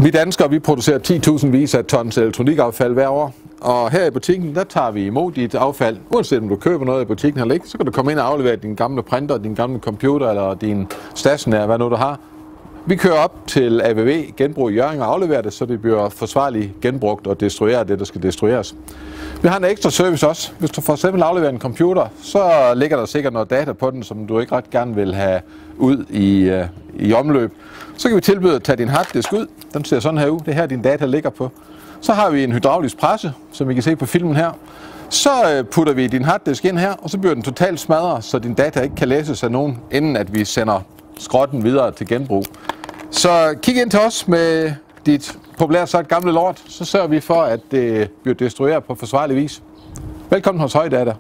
Vi danskere, vi producerer 10.000 vis af tons elektronikaffald hver år. Og her i butikken, der tager vi imod dit affald. Uanset om du køber noget i butikken eller ikke, så kan du komme ind og aflevere din gamle printer, din gamle computer eller din stationær, hvad nu du har. Vi kører op til AVV Genbrug i Hjørring og afleverer det, så det bliver forsvarligt genbrugt og destruerer det, der skal destrueres. Vi har en ekstra service også. Hvis du for eksempel afleverer en computer, så ligger der sikkert noget data på den, som du ikke ret gerne vil have ud i omløb. Så kan vi tilbyde at tage din harddisk ud. Den ser sådan her ud. Det er her, din data ligger på. Så har vi en hydraulisk presse, som I kan se på filmen her. Så putter vi din harddisk ind her, og så bliver den totalt smadret, så din data ikke kan læses af nogen, inden at vi sender skrotten videre til genbrug. Så kig ind til os med dit populært sagt gamle lort, så sørger vi for, at det bliver destrueret på forsvarlig vis. Velkommen hos Højdata.